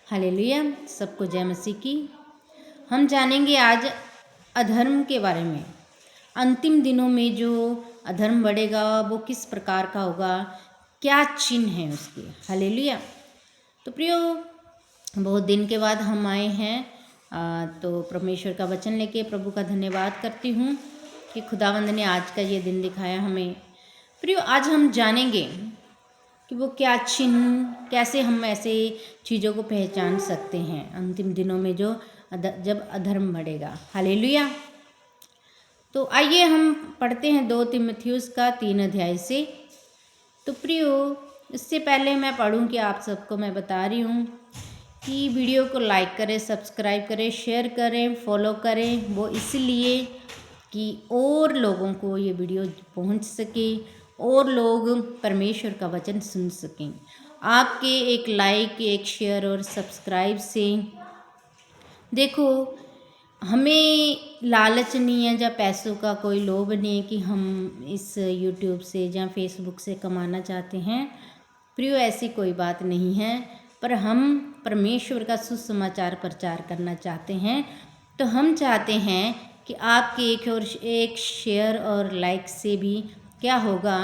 Hallelujah. सबको जय मसीह की। हम जानेंगे आज अधर्म के बारे में। अंतिम दिनों में जो अधर्म बढ़ेगा वो किस प्रकार का होगा, क्या चिन्ह है उसके। हालेलुया। तो प्रियो, बहुत दिन के बाद हम आए हैं तो परमेश्वर का वचन लेके प्रभु का धन्यवाद करती हूँ कि खुदावंद ने आज का ये दिन दिखाया हमें। प्रियो, आज हम जानेंगे कि वो क्या चिन्ह, कैसे हम ऐसे चीज़ों को पहचान सकते हैं अंतिम दिनों में जो जब अधर्म बढ़ेगा। हालेलुया। तो आइए हम पढ़ते हैं 2 तीमुथियुस का 3 अध्याय से। तो प्रियो, इससे पहले मैं पढ़ूं कि आप सबको मैं बता रही हूँ कि वीडियो को लाइक करें, सब्सक्राइब करें, शेयर करें, फॉलो करें। वो इसलिए कि और लोगों को ये वीडियो पहुंच सके और लोग परमेश्वर का वचन सुन सकें। आपके एक लाइक, एक शेयर और सब्सक्राइब से देखो, हमें लालच नहीं है या पैसों का कोई लोभ नहीं है कि हम इस यूट्यूब से या फेसबुक से कमाना चाहते हैं। प्रियो, ऐसी कोई बात नहीं है, पर हम परमेश्वर का सुसमाचार प्रचार करना चाहते हैं। तो हम चाहते हैं कि आपके एक शेयर और लाइक से भी क्या होगा,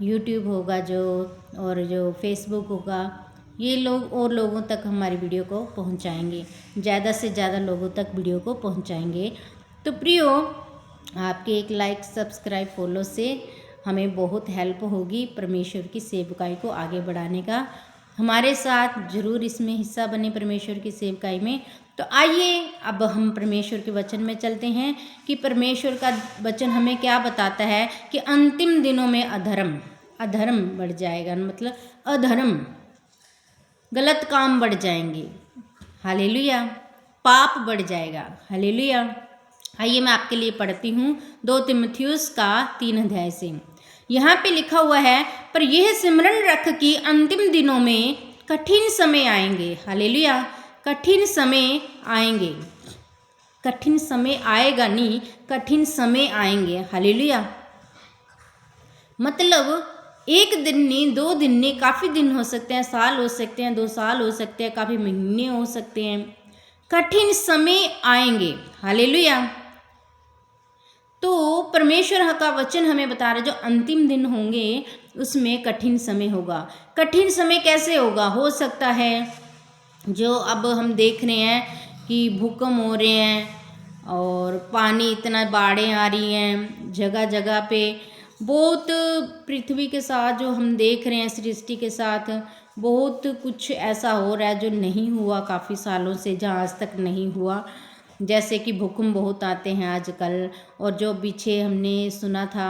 यूट्यूब होगा जो और जो फेसबुक होगा, ये लोग और लोगों तक हमारी वीडियो को पहुंचाएंगे, ज़्यादा से ज़्यादा लोगों तक वीडियो को पहुंचाएंगे। तो प्रियो, आपके एक लाइक, सब्सक्राइब, फॉलो से हमें बहुत हेल्प होगी परमेश्वर की सेवकाई को आगे बढ़ाने का। हमारे साथ ज़रूर इसमें हिस्सा बने परमेश्वर की सेवकाई में। तो आइए अब हम परमेश्वर के वचन में चलते हैं कि परमेश्वर का वचन हमें क्या बताता है कि अंतिम दिनों में अधर्म बढ़ जाएगा, मतलब अधर्म, गलत काम बढ़ जाएंगे। हालेलुया। पाप बढ़ जाएगा। हालेलुया। आइए मैं आपके लिए पढ़ती हूँ 2 तीमुथियुस का 3 अध्याय से। यहाँ पे लिखा हुआ है, पर यह सिमरन रख कि अंतिम दिनों में कठिन समय आएंगे। हालेलुया। कठिन समय आएंगे। कठिन समय आएगा नहीं, कठिन समय आएंगे। हालेलुया। मतलब एक दिन नहीं, 2 दिन नहीं, काफ़ी दिन हो सकते हैं, साल हो सकते हैं, 2 साल हो सकते हैं, काफ़ी महीने हो सकते हैं। कठिन समय आएंगे। हालेलुया। तो परमेश्वर का वचन हमें बता रहा है जो अंतिम दिन होंगे उसमें कठिन समय होगा। कठिन समय कैसे होगा? हो सकता है जो अब हम देख रहे हैं कि भूकंप हो रहे हैं और पानी इतना, बाढ़ें आ रही हैं जगह जगह पे। बहुत पृथ्वी के साथ जो हम देख रहे हैं, सृष्टि के साथ बहुत कुछ ऐसा हो रहा है जो नहीं हुआ काफ़ी सालों से, जहाँ आज तक नहीं हुआ। जैसे कि भूकंप बहुत आते हैं आजकल, और जो पीछे हमने सुना था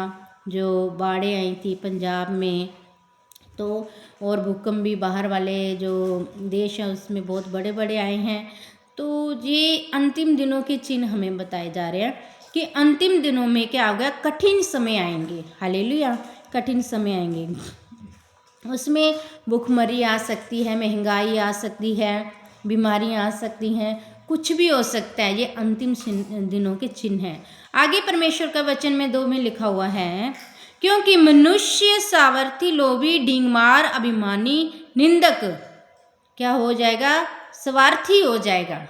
जो बाढ़ें आई थी पंजाब में, तो और भूकंप भी बाहर वाले जो देश हैं उसमें बहुत बड़े बड़े आए हैं। तो ये अंतिम दिनों के चिन्ह हमें बताए जा रहे हैं कि अंतिम दिनों में क्या होगा, कठिन समय आएंगे। हालेलुया। कठिन समय आएंगे, उसमें भूखमरी आ सकती है, महंगाई आ सकती है, बीमारियां आ सकती हैं, कुछ भी हो सकता है। ये अंतिम दिनों के चिन्ह हैं। आगे परमेश्वर का वचन में 2 में लिखा हुआ है, क्योंकि मनुष्य सावर्थी, लोभी, डींगमार, अभिमानी, निंदक क्या हो जाएगा? स्वार्थी हो जाएगा।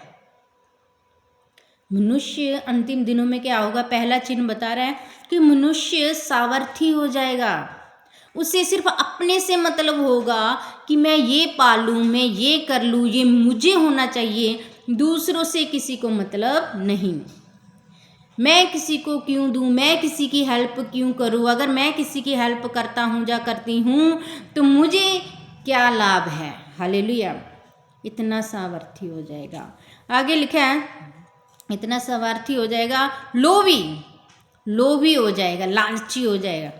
मनुष्य अंतिम दिनों में क्या होगा? पहला चिन्ह बता रहा है कि मनुष्य सावर्थी हो जाएगा। उसे सिर्फ अपने से मतलब होगा कि मैं ये पालूं, मैं ये कर लूँ, ये मुझे होना चाहिए। दूसरों से किसी को मतलब नहीं। मैं किसी को क्यों दूं, मैं किसी की हेल्प क्यों करूं? अगर मैं किसी की हेल्प करता हूं या करती हूं तो मुझे क्या लाभ है? हालेलुया। इतना सामर्थी हो जाएगा। आगे लिखा है, इतना स्वार्थी हो जाएगा, लोभी हो जाएगा, लालची हो जाएगा।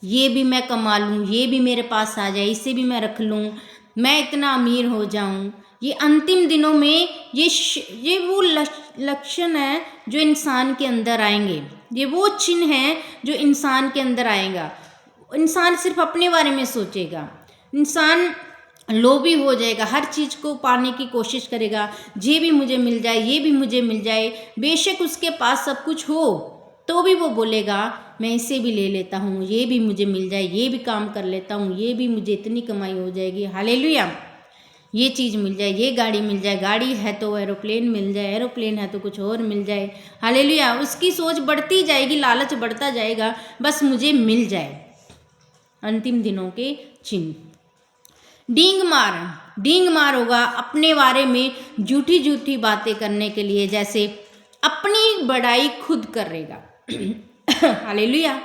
ये भी मैं कमा लूँ, ये भी मेरे पास आ जाए, इसे भी मैं रख लूँ, मैं इतना अमीर हो जाऊँ। ये अंतिम दिनों में ये वो लक्षण है जो इंसान के अंदर आएंगे। ये वो चिन्ह है जो इंसान के अंदर आएगा। इंसान सिर्फ अपने बारे में सोचेगा, इंसान लोभी हो जाएगा, हर चीज़ को पाने की कोशिश करेगा। ये भी मुझे मिल जाए, ये भी मुझे मिल जाए। बेशक उसके पास सब कुछ हो तो भी वो बोलेगा मैं इसे भी ले लेता हूँ, ये भी मुझे मिल जाए, ये भी काम कर लेता हूँ, ये भी मुझे इतनी कमाई हो जाएगी। हालेलुया। ये चीज़ मिल जाए, ये गाड़ी मिल जाए, गाड़ी है तो एरोप्लेन मिल जाए, एरोप्लेन है तो कुछ और मिल जाए। हालेलुया। उसकी सोच बढ़ती जाएगी, लालच बढ़ता जाएगा, बस मुझे मिल जाए। अंतिम दिनों के चिन्ह। डींग मार होगा अपने बारे में झूठी झूठी बातें करने के लिए, जैसे अपनी बड़ाई खुद करेगा। हालेलुया।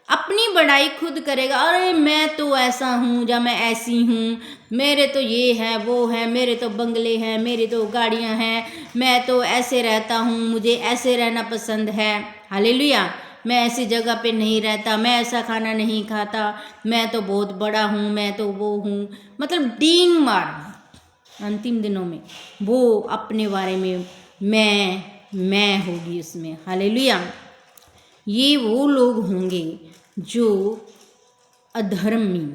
अपनी बड़ाई खुद करेगा, अरे मैं तो ऐसा हूँ या मैं ऐसी हूँ, मेरे तो ये है वो है, मेरे तो बंगले हैं, मेरी तो गाड़ियाँ हैं, मैं तो ऐसे रहता हूँ, मुझे ऐसे रहना पसंद है। हालेलुया। मैं ऐसी जगह पे नहीं रहता, मैं ऐसा खाना नहीं खाता, मैं तो बहुत बड़ा हूँ, मैं तो वो हूँ। मतलब डींग मार। अंतिम दिनों में वो अपने बारे में मैं होगी उसमें। हालेलुया। ये वो लोग होंगे जो अधर्मी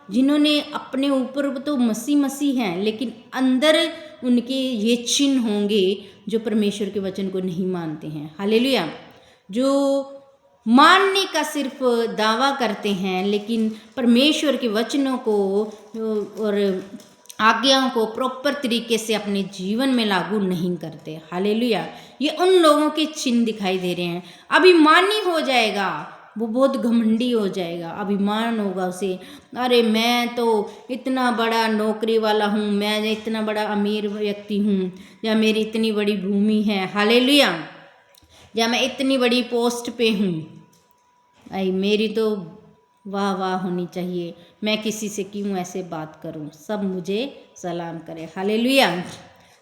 जिन्होंने अपने ऊपर तो मसीह हैं, लेकिन अंदर उनके ये चिन्ह होंगे जो परमेश्वर के वचन को नहीं मानते हैं। हालेलुया। जो मानने का सिर्फ दावा करते हैं, लेकिन परमेश्वर के वचनों को और आज्ञाओं को प्रॉपर तरीके से अपने जीवन में लागू नहीं करते। हालेलुया। ये उन लोगों के चिन्ह दिखाई दे रहे हैं। अभिमानी हो जाएगा, वो बहुत घमंडी हो जाएगा, अभिमान होगा उसे, अरे मैं तो इतना बड़ा नौकरी वाला हूँ, मैं इतना बड़ा अमीर व्यक्ति हूँ, या मेरी इतनी बड़ी भूमि है। हालेलुया। या मैं इतनी बड़ी पोस्ट पे हूँ, आई मेरी तो वाह वाह होनी चाहिए, मैं किसी से क्यों ऐसे बात करूं, सब मुझे सलाम करें। हालेलुया।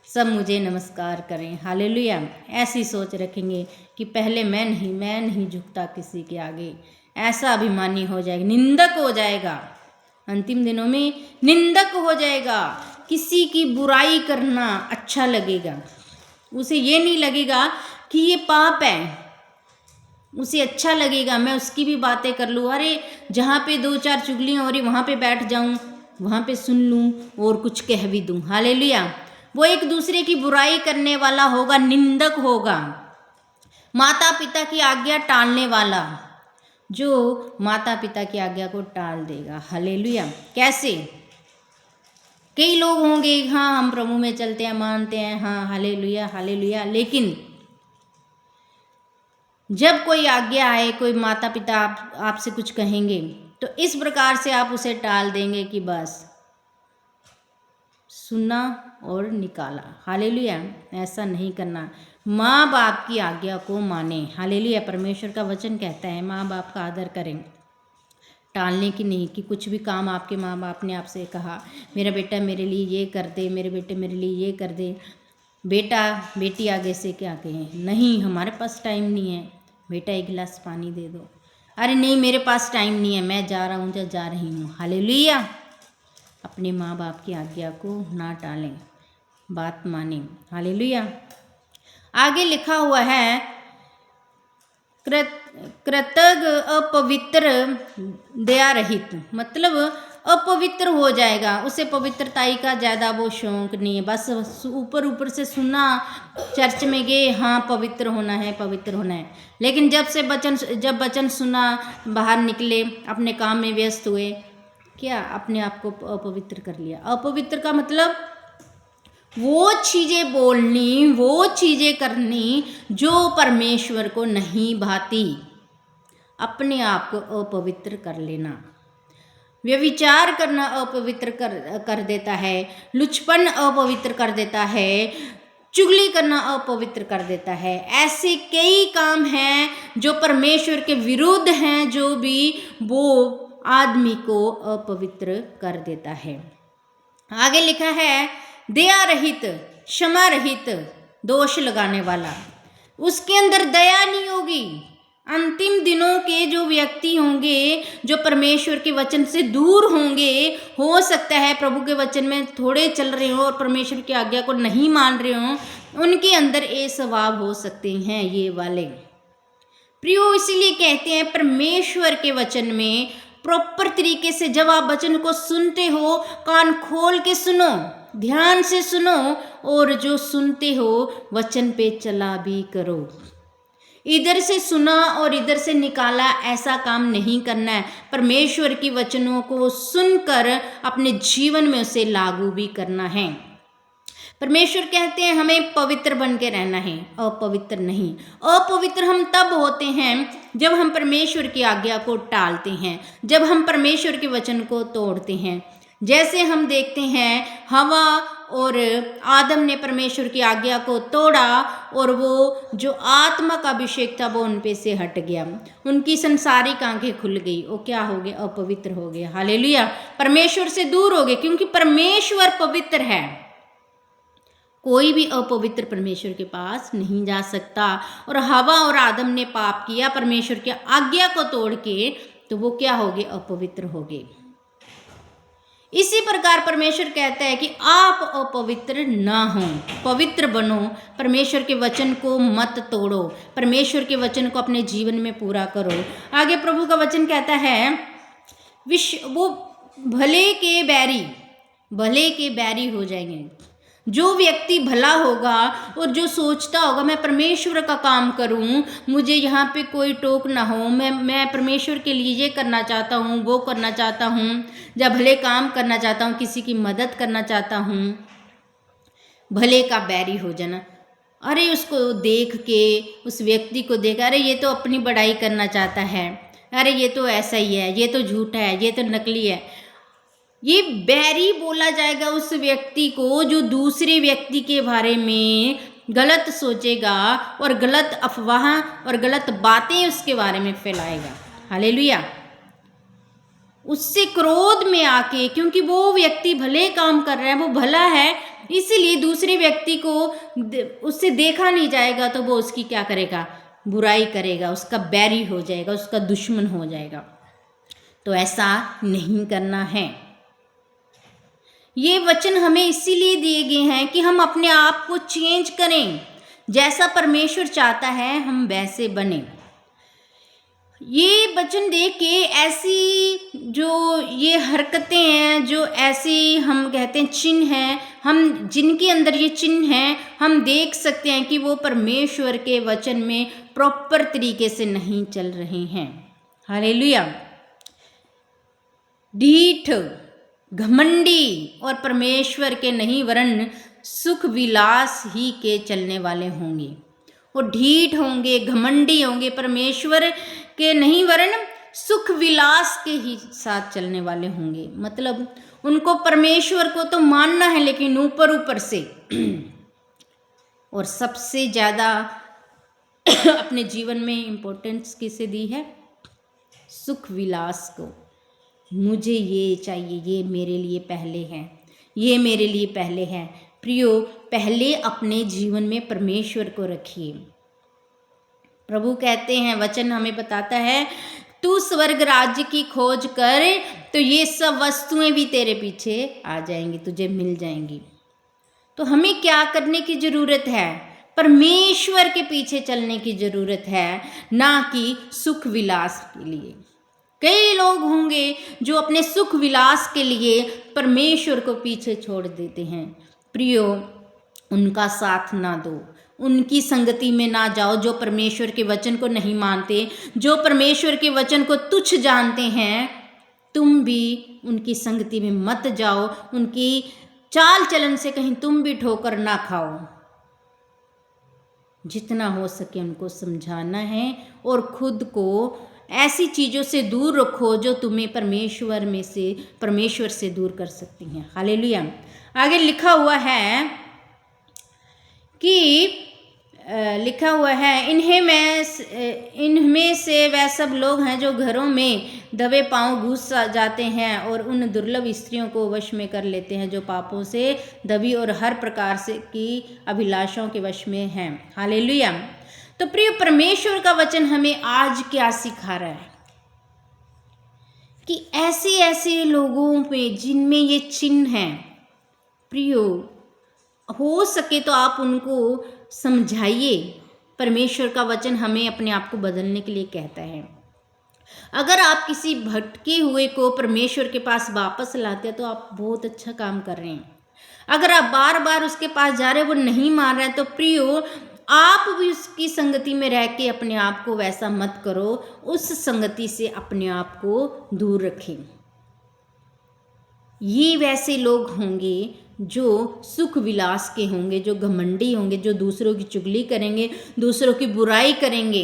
सब मुझे नमस्कार करें। हालेलुया। ऐसी सोच रखेंगे कि पहले मैं नहीं झुकता किसी के आगे। ऐसा अभिमानी हो जाएगा, निंदक हो जाएगा। अंतिम दिनों में निंदक हो जाएगा। किसी की बुराई करना अच्छा लगेगा, उसे ये नहीं लगेगा कि ये पाप है, उसे अच्छा लगेगा मैं उसकी भी बातें कर लूँ। अरे जहाँ पे दो चार चुगलियाँ हो रही वहाँ पे बैठ जाऊँ, वहाँ पे सुन लूँ और कुछ कह भी दूँ। हालेलुया। वो एक दूसरे की बुराई करने वाला होगा, निंदक होगा। माता पिता की आज्ञा टालने वाला, जो माता पिता की आज्ञा को टाल देगा। हालेलुया। कैसे? कई लोग होंगे, हाँ हम प्रभु में चलते हैं, मानते हैं, हाँ हालेलुया हालेलुया, लेकिन जब कोई आज्ञा आए, कोई माता पिता आपसे कुछ कहेंगे, तो इस प्रकार से आप उसे टाल देंगे कि बस सुना और निकाला। हालेलुया। ऐसा नहीं करना। माँ बाप की आज्ञा को माने। हालेलुया। परमेश्वर का वचन कहता है माँ बाप का आदर करें, टालने की नहीं। कि कुछ भी काम आपके माँ बाप ने आपसे कहा, मेरा बेटा मेरे लिए ये कर दे, मेरे बेटे मेरे लिए ये कर दे, बेटा बेटी आगे से क्या कहें, नहीं हमारे पास टाइम नहीं है, बेटा एक गिलास पानी दे दो, अरे नहीं मेरे पास टाइम नहीं है, मैं जा रहा हूँ या जा रही हूँ। हालेलुया। अपने माँ बाप की आज्ञा को ना टालें, बात मानें। हालेलुया। आगे लिखा हुआ है, कृतज्ञ अपवित्र दया रहित, मतलब अपवित्र हो जाएगा। उसे पवित्रताई का ज़्यादा वो शौक नहीं है, बस ऊपर ऊपर से सुना, चर्च में गए, हाँ पवित्र होना है पवित्र होना है, लेकिन जब वचन सुना, बाहर निकले, अपने काम में व्यस्त हुए, क्या अपने आप को अपवित्र कर लिया। अपवित्र का मतलब वो चीज़ें बोलनी, वो चीज़ें करनी जो परमेश्वर को नहीं भाती, अपने आप को अपवित्र कर लेना। व्यभिचार करना अपवित्र कर देता है, लुचपन अपवित्र कर देता है, चुगली करना अपवित्र कर देता है। ऐसे कई काम हैं जो परमेश्वर के विरुद्ध हैं, जो भी वो आदमी को अपवित्र कर देता है। आगे लिखा है, दया रहित, क्षमा रहित, दोष लगाने वाला, उसके अंदर दया नहीं होगी। अंतिम दिनों के जो व्यक्ति होंगे, जो परमेश्वर के वचन से दूर होंगे, हो सकता है प्रभु के वचन में थोड़े चल रहे हो और परमेश्वर की आज्ञा को नहीं मान रहे हो, उनके अंदर ये स्वभाव हो सकते हैं ये वाले। प्रियो, इसीलिए कहते हैं परमेश्वर के वचन में प्रॉपर तरीके से जब आप वचन को सुनते हो, कान खोल के सुनो, ध्यान से सुनो, और जो सुनते हो वचन पे चला भी करो। इधर से सुना और इधर से निकाला, ऐसा काम नहीं करना है। परमेश्वर की वचनों को सुनकर अपने जीवन में उसे लागू भी करना है। परमेश्वर कहते हैं हमें पवित्र बन के रहना है, अपवित्र नहीं। अपवित्र हम तब होते हैं जब हम परमेश्वर की आज्ञा को टालते हैं, जब हम परमेश्वर के वचन को तोड़ते हैं। जैसे हम देखते हैं हवा और आदम ने परमेश्वर की आज्ञा को तोड़ा और वो जो आत्मा का अभिषेक था वो उन पे से हट गया, उनकी संसारिक आंखें खुल गई, वो क्या हो गए? अपवित्र हो गए। हालेलुया, परमेश्वर से दूर हो गए, क्योंकि परमेश्वर पवित्र है। कोई भी अपवित्र परमेश्वर के पास नहीं जा सकता। और हवा और आदम ने पाप किया परमेश्वर की आज्ञा को तोड़ के, तो वो क्या हो गए? अपवित्र हो गए। इसी प्रकार परमेश्वर कहता है कि आप अपवित्र ना हो, पवित्र बनो, परमेश्वर के वचन को मत तोड़ो, परमेश्वर के वचन को अपने जीवन में पूरा करो। आगे प्रभु का वचन कहता है वो भले के बैरी हो जाएंगे। जो व्यक्ति भला होगा और जो सोचता होगा मैं परमेश्वर का काम करूं, मुझे यहाँ पे कोई टोक ना हो, मैं परमेश्वर के लिए ये करना चाहता हूँ, वो करना चाहता हूँ, या भले काम करना चाहता हूँ, किसी की मदद करना चाहता हूँ, भले का बैरी हो जाना। अरे उसको देख के, उस व्यक्ति को देख, अरे ये तो अपनी बड़ाई करना चाहता है, अरे ये तो ऐसा ही है, ये तो झूठा है, ये तो नकली है। ये बैरी बोला जाएगा उस व्यक्ति को जो दूसरे व्यक्ति के बारे में गलत सोचेगा और गलत अफवाह और गलत बातें उसके बारे में फैलाएगा। हालेलुया, उससे क्रोध में आके, क्योंकि वो व्यक्ति भले काम कर रहा है, वो भला है, इसीलिए दूसरे व्यक्ति को उससे देखा नहीं जाएगा तो वो उसकी क्या करेगा? बुराई करेगा, उसका बैरी हो जाएगा, उसका दुश्मन हो जाएगा। तो ऐसा नहीं करना है। ये वचन हमें इसीलिए दिए गए हैं कि हम अपने आप को चेंज करें, जैसा परमेश्वर चाहता है हम वैसे बने। ये वचन देख के ऐसी जो ये हरकतें हैं, जो ऐसी हम कहते हैं चिन्ह हैं, हम जिनके अंदर ये चिन्ह हैं, हम देख सकते हैं कि वो परमेश्वर के वचन में प्रॉपर तरीके से नहीं चल रहे हैं। हालेलुया, ढीठ, घमंडी और परमेश्वर के नहीं वरन सुख विलास ही के चलने वाले होंगे। वो ढीठ होंगे, घमंडी होंगे, परमेश्वर के नहीं वरन सुख विलास के ही साथ चलने वाले होंगे। मतलब उनको परमेश्वर को तो मानना है, लेकिन ऊपर ऊपर से और सबसे ज़्यादा अपने जीवन में इम्पोर्टेंस किसे दी है? सुख विलास को। मुझे ये चाहिए, ये मेरे लिए पहले है, ये मेरे लिए पहले है। प्रियो, पहले अपने जीवन में परमेश्वर को रखिए। प्रभु कहते हैं, वचन हमें बताता है, तू स्वर्ग राज्य की खोज कर तो ये सब वस्तुएं भी तेरे पीछे आ जाएंगी, तुझे मिल जाएंगी। तो हमें क्या करने की ज़रूरत है? परमेश्वर के पीछे चलने की ज़रूरत है, ना कि सुख विलास के लिए। कई लोग होंगे जो अपने सुख विलास के लिए परमेश्वर को पीछे छोड़ देते हैं। प्रियो, उनका साथ ना दो, उनकी संगति में ना जाओ जो परमेश्वर के वचन को नहीं मानते, जो परमेश्वर के वचन को तुच्छ जानते हैं। तुम भी उनकी संगति में मत जाओ, उनकी चाल चलन से कहीं तुम भी ठोकर ना खाओ। जितना हो सके उनको समझाना है और खुद को ऐसी चीज़ों से दूर रखो जो तुम्हें परमेश्वर से दूर कर सकती हैं। हालेलुया। आगे लिखा हुआ है इनमें से वह सब लोग हैं जो घरों में दबे पांव घुस जाते हैं और उन दुर्लभ स्त्रियों को वश में कर लेते हैं जो पापों से दबी और हर प्रकार से की अभिलाषाओं के वश में हैं। हालेलुया। तो प्रिय, परमेश्वर का वचन हमें आज क्या सिखा रहा है कि ऐसे लोगों में जिनमें ये चिन्ह हैं, प्रियो, हो सके तो आप उनको समझाइए। परमेश्वर का वचन हमें अपने आप को बदलने के लिए कहता है। अगर आप किसी भटके हुए को परमेश्वर के पास वापस लाते हैं तो आप बहुत अच्छा काम कर रहे हैं। अगर आप बार बार उसके पास जा रहे हो, वो नहीं मान रहे हैं, तो प्रियो, आप भी उसकी संगति में रह के अपने आप को वैसा मत करो, उस संगति से अपने आप को दूर रखें। ये वैसे लोग होंगे जो सुख विलास के होंगे, जो घमंडी होंगे, जो दूसरों की चुगली करेंगे, दूसरों की बुराई करेंगे।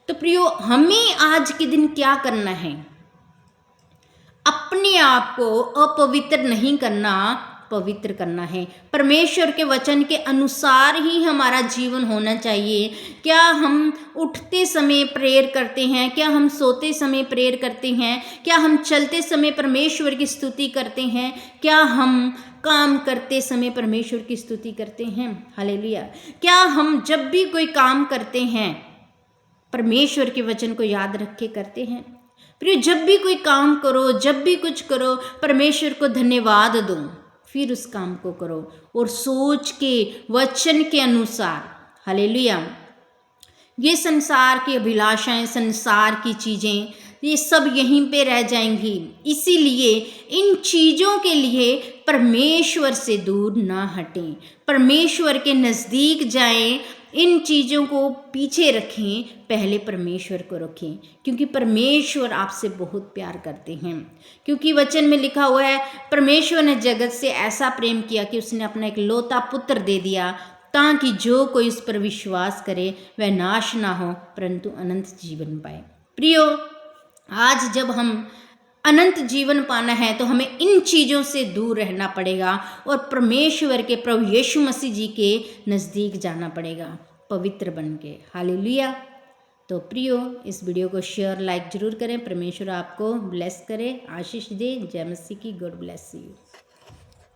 तो प्रियो, हमें आज के दिन क्या करना है? अपने आप को अपवित्र नहीं करना, पवित्र करना है। परमेश्वर के वचन के अनुसार ही हमारा जीवन होना चाहिए। क्या हम उठते समय प्रेयर करते हैं? क्या हम सोते समय प्रेयर करते हैं? क्या हम चलते समय परमेश्वर की स्तुति करते हैं? क्या हम काम करते समय परमेश्वर की स्तुति करते हैं? हालेलुया। क्या हम जब भी कोई काम करते हैं परमेश्वर के वचन को याद रख के करते हैं? प्रिय, जब भी कोई काम करो, जब भी कुछ करो, परमेश्वर को धन्यवाद दो, फिर उस काम को करो और सोच के वचन के अनुसार। हालेलुया। ये संसार की अभिलाषाएं, संसार की चीज़ें, ये सब यहीं पे रह जाएंगी। इसीलिए इन चीज़ों के लिए परमेश्वर से दूर ना हटें, परमेश्वर के नज़दीक जाएं। इन चीज़ों को पीछे रखें, पहले परमेश्वर को रखें, क्योंकि परमेश्वर आपसे बहुत प्यार करते हैं। क्योंकि वचन में लिखा हुआ है, परमेश्वर ने जगत से ऐसा प्रेम किया कि उसने अपना एक लौता पुत्र दे दिया, ताकि जो कोई उस पर विश्वास करे वह नाश ना हो परंतु अनंत जीवन पाए। प्रियो, आज जब हम अनंत जीवन पाना है तो हमें इन चीज़ों से दूर रहना पड़ेगा और परमेश्वर के प्रभु यीशु मसीह जी के नज़दीक जाना पड़ेगा, पवित्र बन के। हालेलुया। तो प्रियो, इस वीडियो को शेयर लाइक जरूर करें। परमेश्वर आपको ब्लेस करे, आशीष दे। जय मसीह की। God bless you.